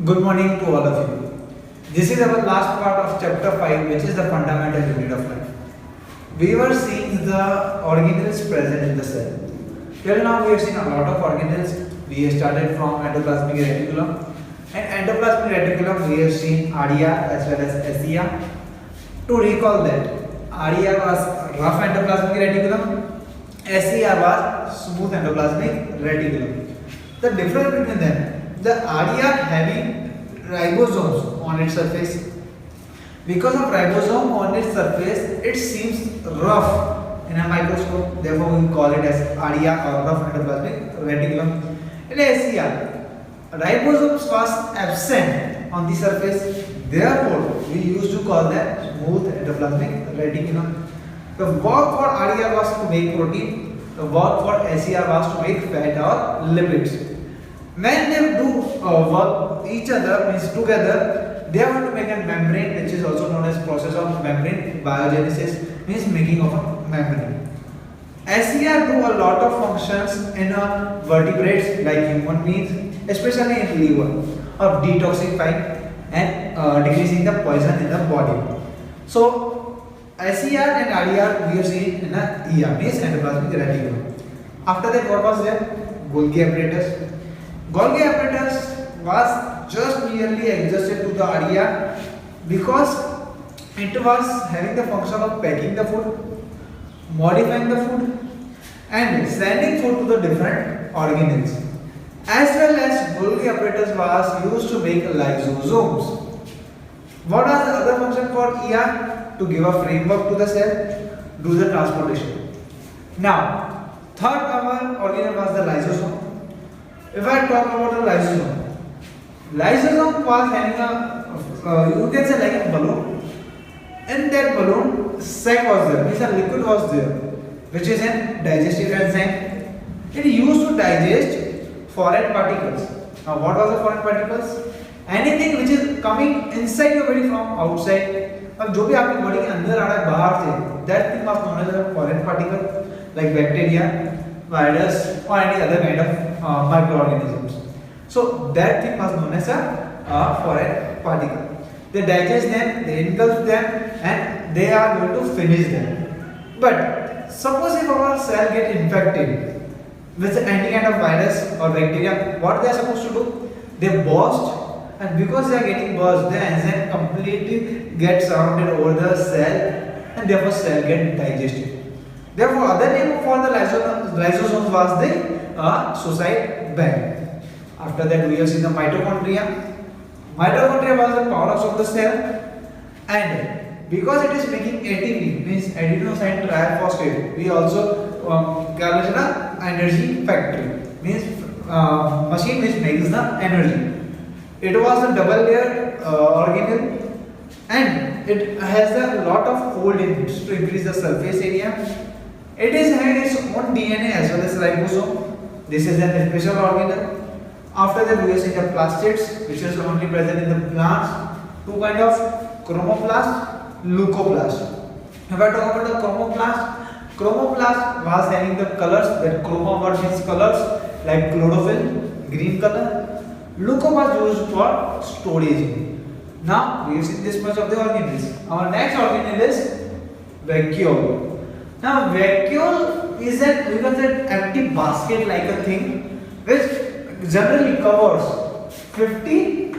Good morning to all of you. This is our last part of chapter 5, which is the fundamental unit of life. We were seeing the organelles present in the cell. Till now, we have seen a lot of organelles. We started from endoplasmic reticulum. And endoplasmic reticulum, we have seen RDR as well as SER. To recall that, RDR was rough endoplasmic reticulum, SER was smooth endoplasmic reticulum. The difference between them, the RDR having ribosomes on its surface. Because of ribosome on its surface, it seems rough in a microscope. Therefore, we call it as RDR or rough endoplasmic reticulum. In SER, ribosomes was absent on the surface. Therefore, we used to call that smooth endoplasmic reticulum. The work for RDR was to make protein. The work for SER was to make fat or lipids. When they do work each other, means together, they want to make a membrane, which is also known as process of membrane biogenesis, means making of a membrane. SER do a lot of functions in vertebrates like human beings, especially in liver, of detoxifying and decreasing the poison in the body. So SER and RDR we have seen in a ER, means endoplasmic reticulum. After that, what was there? Golgi apparatus. Golgi apparatus was just merely adjusted to the RDR because it was having the function of packing the food, modifying the food, and sending food to the different organelles. As well as Golgi apparatus was used to make lysosomes. What was the other function for ER? To give a framework to the cell, do the transportation. Now, third common organelle was the lysosome. If I talk about the lysosome, lysosome was having a, you can say like a balloon. In that balloon, sac was there, means a liquid was there, which is an digestive enzyme. It used to digest foreign particles. Now, what was the foreign particles? Anything which is coming inside your body from outside. अब जो भी आपकी body के अंदर आ रहा है बाहर से, that thing was known as a foreign particle, like bacteria, virus, or any other kind of microorganisms. So that thing was known as a foreign particle. They digest them, they engulf them, and they are going to finish them. But suppose if our cell get infected with any kind of virus or bacteria, what they are supposed to do? They burst. And because they are getting burst, the enzyme completely gets surrounded over the cell, and therefore cell get digested. Therefore, other name for the lysosomes was the suicide bag. After that, we have seen the mitochondria. Mitochondria was the powerhouse of the cell, and because it is making ATP, means adenosine triphosphate, we also call it an energy factory, means machine which makes the energy. It was a double layered organelle, and it has a lot of fold in it to increase the surface area. It is having its own DNA as well as ribosome. This is an special organelle. After that, we have seen the plastids, which is only present in the plants. Two kind of chromoplast, leucoplast. If I talk about the chromoplast was having the colors, that chroma word means colors, like chlorophyll, green color. Leuco was used for storage. Now we have seen this much of the organelles. Our next organelle is vacuole. Now vacuole is an, we can say, empty basket like a thing which generally covers 50%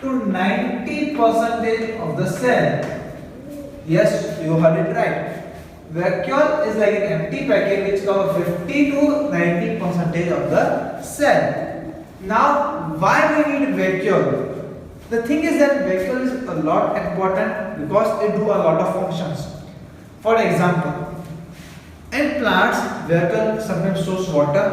to 90% of the cell. Yes, you heard it right. Vacuole is like an empty packet which covers 50 to 90% of the cell. Now, why we need vacuole? The thing is that vacuole is a lot important because it do a lot of functions. For example, in plants, vacuole sometimes stores water.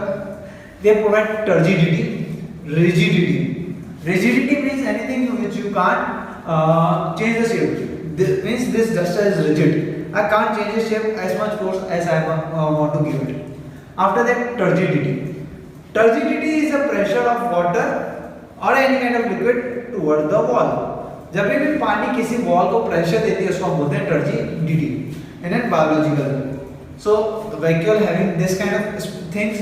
They provide turgidity, rigidity. Rigidity means anything which you can't change the shape. This means this duster is rigid. I can't change the shape as much force as I want to give it. After that, turgidity. Turgidity is the pressure of water or any kind of liquid toward the wall. जब भी पानी किसी wall को pressure देती है उसको हम बोलते हैं turgidity in a biological. So the vacuole having this kind of things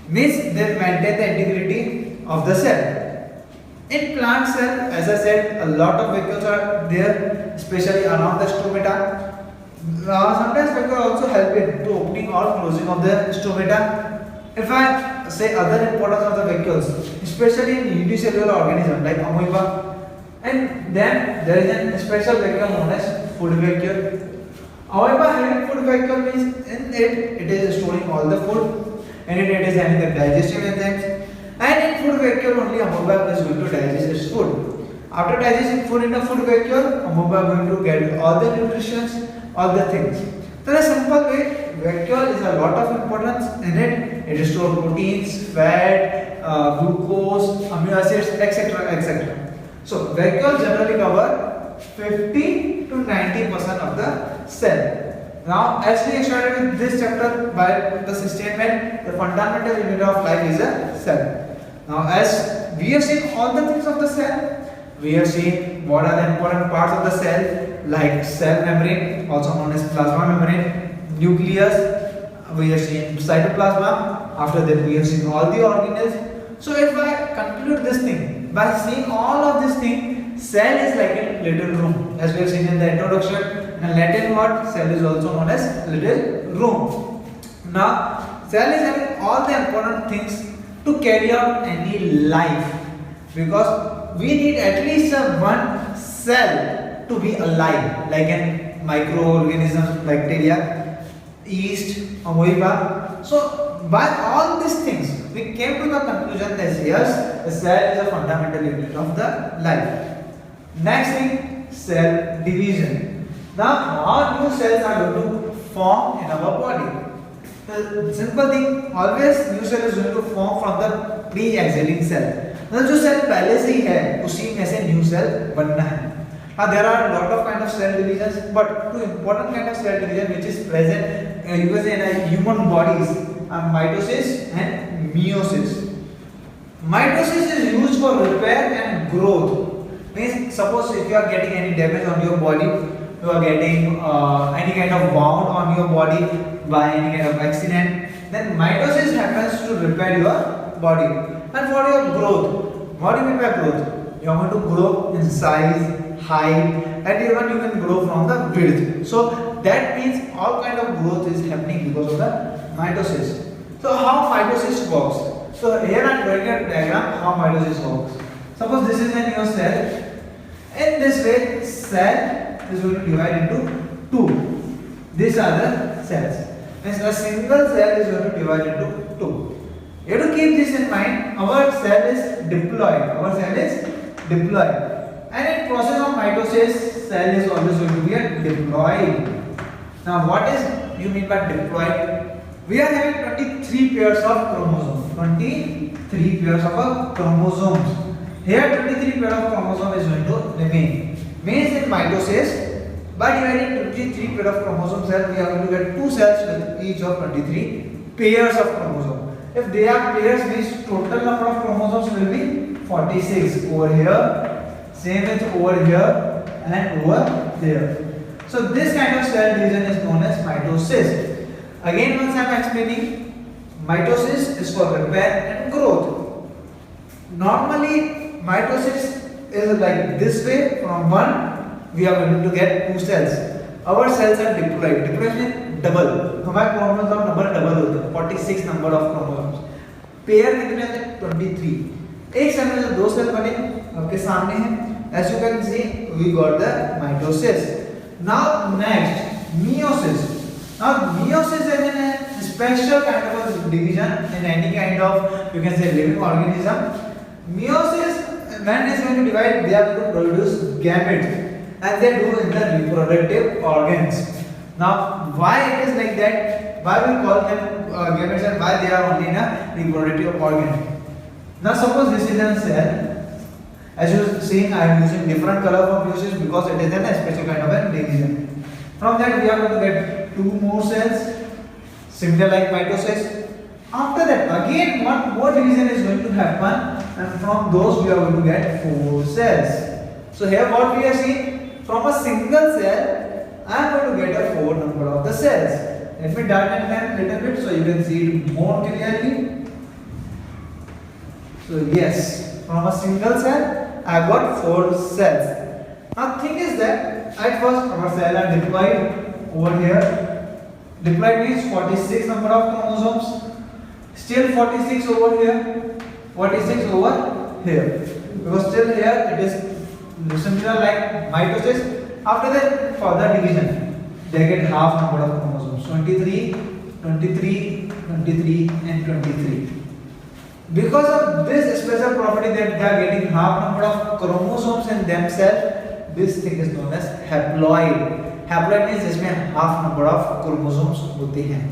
means they maintain the integrity of the cell. In plant cell, as I said, a lot of vacuoles are there, especially around the stomata. Sometimes vacuole also help in to opening or closing of the stomata. If I say other importance of the vacuoles, especially in unicellular organism like amoeba, and then there is a special vacuole known as food vacuole. Amoeba having food vacuole means in it is storing all the food, and it is having the digestive enzymes. And in food vacuole only amoeba is going to digest its food. After digesting food in the food vacuole, amoeba is going to get all the nutrition, all the things. So in a simple way, vacuole is a lot of importance in it. It stores proteins, fat, glucose, amino acids, etc., etc. So vacuole generally cover 50 to 90% of the cell. Now, as we started with this chapter by the statement, the fundamental unit of life is a cell. Now, as we have seen all the things of the cell, we have seen what are the important parts of the cell, like cell membrane, also known as plasma membrane, nucleus, we have seen cytoplasm. After that, we have seen all the organelles. So, if I conclude this thing by seeing all of this thing, cell is like a little room, as we have seen in the introduction. And Latin word cell is also known as little room. Now, cell is having all the important things to carry out any life, because we need at least one cell to be alive, like an microorganism, bacteria, yeast, amoeba. So by all these things we came to the conclusion that yes, the cell is a fundamental unit of the life. Next thing, cell division. Now how new cells are going to form in our body? The simple thing, always new cell is going to form from the pre-existing cell. मतलब जो cell पहले से ही है उसी में से new cell बनना है. There are a lot of kind of cell divisions, but two important kind of cell division which is present you can say in human bodies are mitosis and meiosis. Mitosis is used for repair and growth. Means suppose if you are getting any damage on your body, you are getting any kind of wound on your body by any kind of accident, then mitosis happens to repair your body. And for your growth, what do you mean by growth? You are going to grow in size, height, and even you can grow from the width. So that means all kind of growth is happening because of the mitosis. So how mitosis works? So here I am drawing a diagram how mitosis works. Suppose this is a your cell. In this way, cell is going to divide into two. These are the cells. Means a single cell is going to divide into two. You have to keep this in mind. Our cell is diploid. Our cell is diploid. And in process of mitosis, cell is always going to be a diploid. Now, what is you mean by diploid? We are having 23 pairs of chromosomes. 23 pairs of chromosomes. Here, 23 pairs of chromosomes is going to remain. Means in mitosis, by dividing 23 pairs of chromosomes, we are going to get two cells with each of 23 pairs of chromosomes. If they are pairs, means total number of chromosomes will be 46 over here, same with over here and over there. So this kind of cell division is known as mitosis. Again, once I am explaining, mitosis is for repair and growth. Normally, mitosis is like this way. From one, we are going to get two cells. Our cells are diploid. Diploid means double. हमारे chromosome number double होते हैं 46 number of chromosomes. Pair कितने होते हैं 23. एक cell में जो दो सेल बने आपके सामने हैं. As you can see, we got the mitosis. Now next, meiosis. Now meiosis is a special kind of a division in any kind of you can say living organism. Meiosis, when it is going to divide, they are going to produce gametes, and they do in the reproductive organs. Now, why it is like that? Why we call them gametes and why they are only in a reproductive organ? Now, suppose this is a cell. As you see, I am using different color for meiosis because it is a special kind of a division. From that, we are going to get two more cells, similar like mitosis. After that, again one more division is going to happen, and from those we are going to get four cells. So here, what we are seeing, from a single cell, I am going to get a 4 number of the cells. Let me darken them a little bit so you can see it more clearly. So yes, from a single cell, I got 4 cells. Now thing is that at first our cell are diploid over here. Diploid means 46 number of chromosomes. Still 46 over here. 46 over here. Because still here it is similar like mitosis. After that further division, they get half number of chromosomes. 23, 23, 23 and 23. Because of this special property that they are getting half number of chromosomes in themselves, this thing is known as haploid. Haploid means जिसमें half number of chromosomes होते हैं.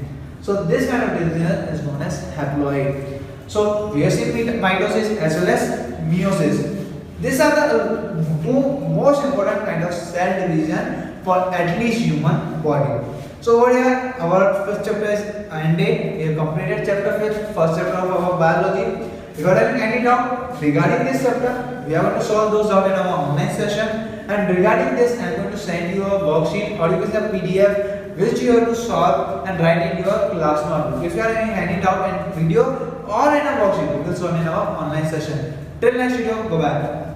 So this kind of division is known as haploid. So we have seen mitosis as well as meiosis. These are the two most important kind of cell division for at least human body. So over here, our first chapter is ended. We have completed chapter 5, first chapter of our biology. If you have any doubt regarding this chapter, we are going to solve those doubts in our online session. And regarding this, I am going to send you a worksheet or you can say a PDF which you have to solve and write in your class notebook. If you have any doubt in video or in a worksheet, we will solve in our online session. Till next video, bye bye.